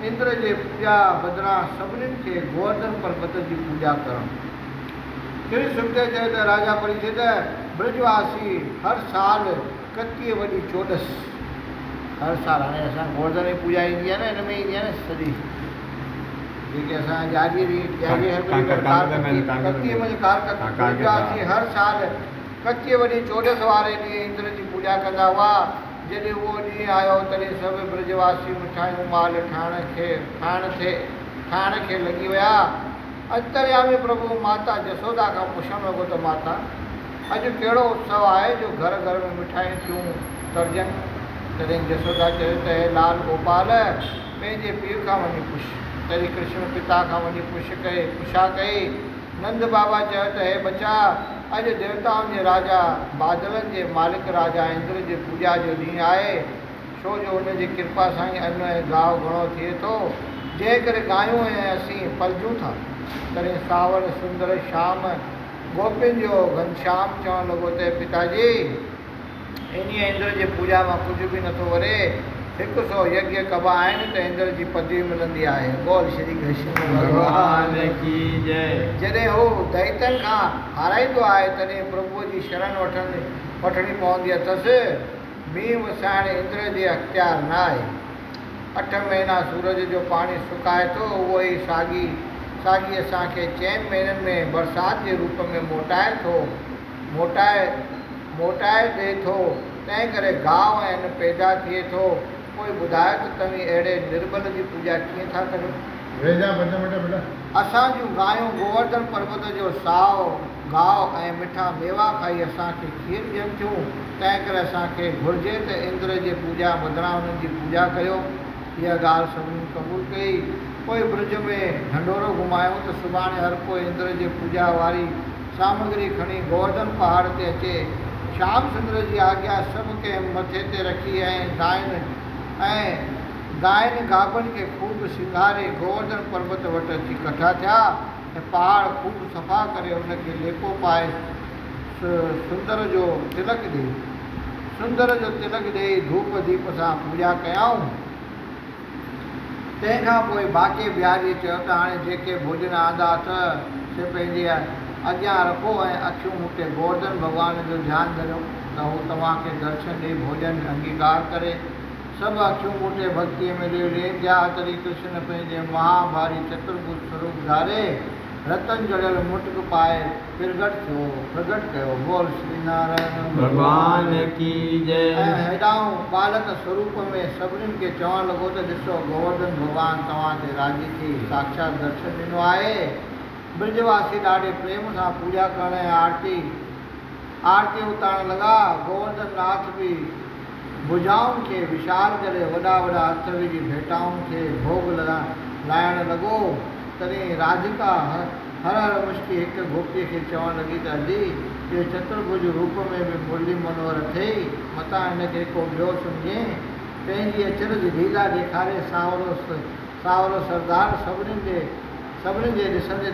इंद्र जे पूजा बदिरां सभिनीनि खे गोवर्धन पर्वत जी पूजा करणु। कहिड़ी सुविधा चयो त राजा परीक्षित ब्रजवासी हर साल कतीअ वॾी चोॾस, हर साल हाणे असां गोवर्धन जी पूजा ईंदी आहे न, हिन में ईंदी आहे न सॼी जेके असां ब्रजवासी हर साल कतीअ वॾी चोॾस वारे ॾींहुं इंद्र जी पूजा कंदा हुआ। जॾहिं उहो ॾींहुं आयो तॾहिं सभु ब्रजवासी मिठाइयूं माल ठाहिण खे लॻी विया। अंतर्यामी प्रभु माता जसोदा खां पुछणु लॻो त माता अॼु कहिड़ो उत्सव आहे जो घर घर में मिठाइयूं थियूं तरजनि। तॾहिं जसोदा चयो त हे लाल गोपाल पंहिंजे पीउ खां वञी पुछ। तॾहिं कृष्ण पिता खां वञी पुछा कई। नंद बाबा चयो त हे बचा अॼु देवताउनि जे राजा बादलनि जे मालिक राजा इंद्र जी पूजा जो ॾींहुं आहे, छो जो हुनजी कृपा सां ई अन्न ऐं गाहु घणो थिए थो, जंहिं करे गायूं ऐं असीं पलजूं था। तॾहिं सावर सुंदर श्याम गोपियुनि जो घनश्याम चवणु लॻो त पिताजी इन इंद्र जी पूजा मां कुझु बि नथो वरे, 100 यज्ञ कबा आहिनि त इंद्र जी पदवी मिलंदी आहे। बोल श्री कृष्ण भगवान की जय। जॾहिं हू दैत्यनि खां हाराईंदो आहे तॾहिं प्रभुअ जी शरण वठणी पवंदी अथसि। मींहुं वसाइण इंद्र जे अख़्तियार न आहे। 8 महीना सूरज जो पाणी सुकाए थो, उहो ई साॻी असांखे 4 महीननि में बरसाति जे रूप में मोटाए ॾिए थो। तंहिं करे गाहु ऐं अन्न पैदा थिए थो। कोई ॿुधायो त तव्हीं अहिड़े निर्बल जी पूजा कीअं था करियो। असां जूं गायूं गोवर्धन पर्वत जो साओ गाहु ऐं मिठा मेवा खाई असांखे खीर ॾियनि थियूं। तंहिं करे असांखे घुरिजे त इंद्र जे पूजा बदिरां उन्हनि जी पूजा कयो। इहा ॻाल्हि सभिनी क़बूल कई। पोइ ब्रज में ढंढोरो घुमायूं त सुभाणे हर कोई इंद्र जी पूजा वारी सामग्री खणी गोवर्धन पहाड़ ते अचे। श्याम सुंदर जी आज्ञा सभु कंहिं मथे ते रखी ऐं गायनि गाभनि खे ख़ूब सिंगारे गोवर्धन पर्वत वटि अची कठा थिया ऐं पहाड़ ख़ूब सफ़ा करे हुनखे लेपो पाए सुंदर जो तिलक ॾेई धूप दीप सां पूजा कयाऊं। तंहिंखां पोइ बाके बिहारी चयो त हाणे जेके भोजन आंदा अथव से पंहिंजे अॻियां रखो ऐं अखियूं मूंखे गोवर्धन भॻवान जो ध्यानु धरियो त हू तव्हांखे दर्शन ॾेई भोजन अंगीकार करे। सभु अखियूं मूंखे भक्तीअ में रेंजा। तॾहिं कृष्ण पंहिंजे महाभारी चतुर्भुज स्वरूप धारे रतन जड़ियल मुटक पाए प्रगट कयो। बोल श्री नारायण भगवान की जय। ऐं हेॾाऊं बालक स्वरूप में सभिनीनि खे चवणु लॻो त ॾिसो गोवर्धन भॻवानु तव्हांखे राजी थी साक्षात दर्शन ॾिनो आहे। ब्रजवासी ॾाढे प्रेम सां पूजा करण ऐं आरती उतारण लॻा। गोवर्धन नाथ बि भुजाउनि खे विशाल करे वॾा हथ विझी भेटाउनि खे भोग लाइण लॻो। तॾहिं राधिका हर मुश्की हिकु गोपीअ खे चवणु लॻी त अजी इहो चतुर्भुज रूप में बि मुरली मनोहर अथई, मतां हिनखे को ॿियो सम्झे। पंहिंजी अचरज लीला ॾेखारे सावरो सरदार सभिनीनि जे ॾिसंदे